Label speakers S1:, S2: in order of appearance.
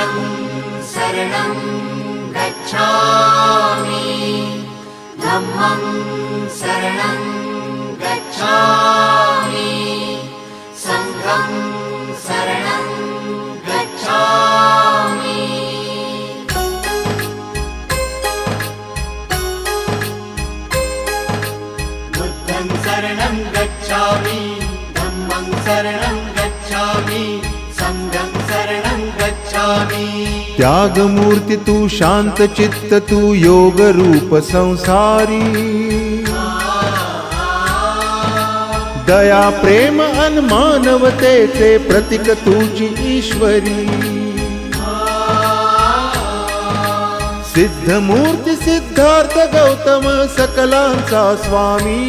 S1: बुद्धं शरणं गच्छामि धम्मं शरणं गच्छामि संघं शरणं गच्छामि बुद्धं शरणं गच्छामि धम्मं शरणं गच्छामि संघं शरणं गच्छामि।
S2: त्यागमूर्ती तू शांत चित्त तू योग रूप संसारी दया प्रेम अन मानवतेचे प्रतीक तुझी ईश्वरी सिद्धमूर्ती सिद्धार्थ गौतम सकलांचा स्वामी